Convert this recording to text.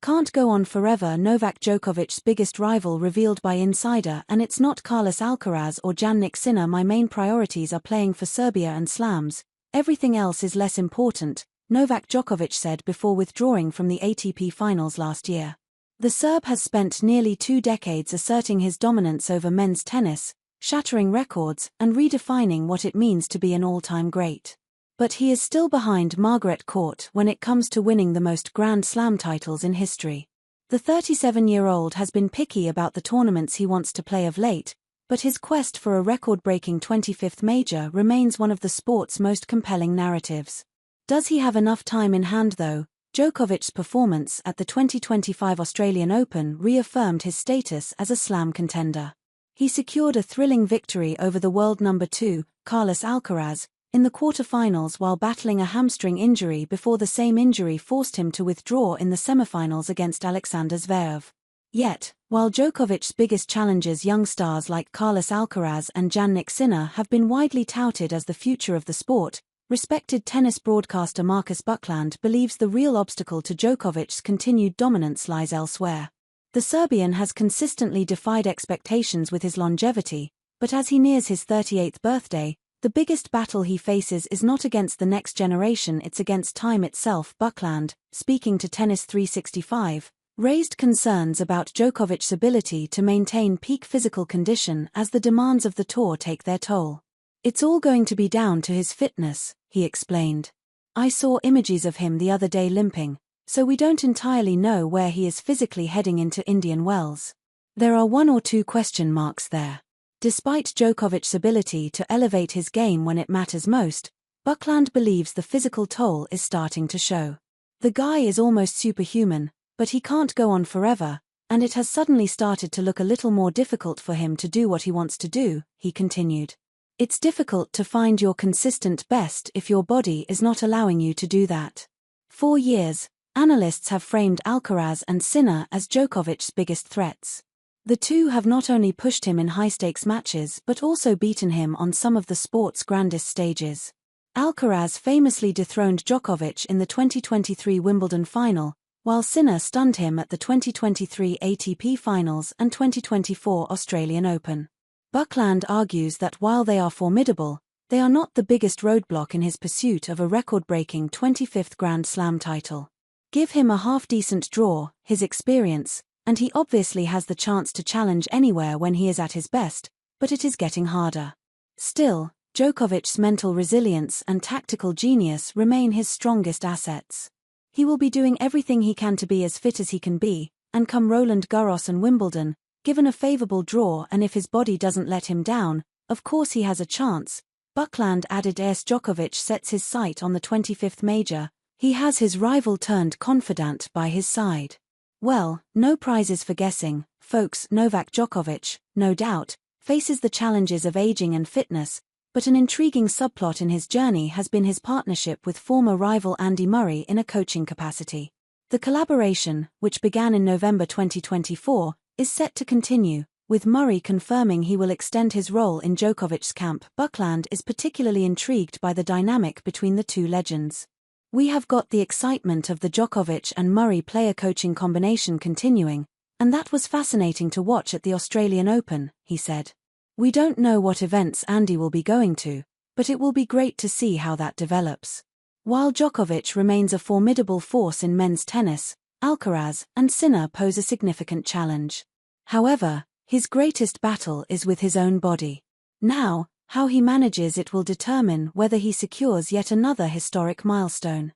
Can't go on forever. Novak Djokovic's biggest rival revealed by Insider, and it's not Carlos Alcaraz or Jannik Sinner. My main priorities are playing for Serbia and slams. Everything else is less important, Novak Djokovic said before withdrawing from the ATP finals last year. The Serb has spent nearly 2 decades asserting his dominance over men's tennis, shattering records and redefining what it means to be an all-time great. But he is still behind Margaret Court when it comes to winning the most Grand Slam titles in history. The 37-year-old has been picky about the tournaments he wants to play of late, but his quest for a record-breaking 25th major remains one of the sport's most compelling narratives. Does he have enough time in hand though? Djokovic's performance at the 2025 Australian Open reaffirmed his status as a slam contender. He secured a thrilling victory over the world number 2, Carlos Alcaraz, in the quarter-finals while battling a hamstring injury before the same injury forced him to withdraw in the semi-finals against Alexander Zverev. Yet, while Djokovic's biggest challengers, young stars like Carlos Alcaraz and Jannik Sinner, have been widely touted as the future of the sport, respected tennis broadcaster Marcus Buckland believes the real obstacle to Djokovic's continued dominance lies elsewhere. The Serbian has consistently defied expectations with his longevity, but as he nears his 38th birthday, the biggest battle he faces is not against the next generation, it's against time itself. Buckland, speaking to Tennis 365, raised concerns about Djokovic's ability to maintain peak physical condition as the demands of the tour take their toll. It's all going to be down to his fitness, he explained. I saw images of him the other day limping, so we don't entirely know where he is physically heading into Indian Wells. There are 1 or 2 question marks there. Despite Djokovic's ability to elevate his game when it matters most, Buckland believes the physical toll is starting to show. The guy is almost superhuman, but he can't go on forever, and it has suddenly started to look a little more difficult for him to do what he wants to do, he continued. It's difficult to find your consistent best if your body is not allowing you to do that. For years, analysts have framed Alcaraz and Sinner as Djokovic's biggest threats. The two have not only pushed him in high-stakes matches but also beaten him on some of the sport's grandest stages. Alcaraz famously dethroned Djokovic in the 2023 Wimbledon final, while Sinner stunned him at the 2023 ATP Finals and 2024 Australian Open. Buckland argues that while they are formidable, they are not the biggest roadblock in his pursuit of a record-breaking 25th Grand Slam title. Give him a half-decent draw, his experience, and he obviously has the chance to challenge anywhere when he is at his best, but it is getting harder. Still, Djokovic's mental resilience and tactical genius remain his strongest assets. He will be doing everything he can to be as fit as he can be, and come Roland Garros and Wimbledon, given a favorable draw and if his body doesn't let him down, of course he has a chance. Buckland added as Djokovic sets his sight on the 25th major, he has his rival-turned-confidante by his side. Well, no prizes for guessing, folks. Novak Djokovic, no doubt, faces the challenges of aging and fitness, but an intriguing subplot in his journey has been his partnership with former rival Andy Murray in a coaching capacity. The collaboration, which began in November 2024, is set to continue, with Murray confirming he will extend his role in Djokovic's camp. Buckland is particularly intrigued by the dynamic between the two legends. We have got the excitement of the Djokovic and Murray player-coaching combination continuing, and that was fascinating to watch at the Australian Open, he said. We don't know what events Andy will be going to, but it will be great to see how that develops. While Djokovic remains a formidable force in men's tennis, Alcaraz and Sinner pose a significant challenge. However, his greatest battle is with his own body. Now, how he manages it will determine whether he secures yet another historic milestone.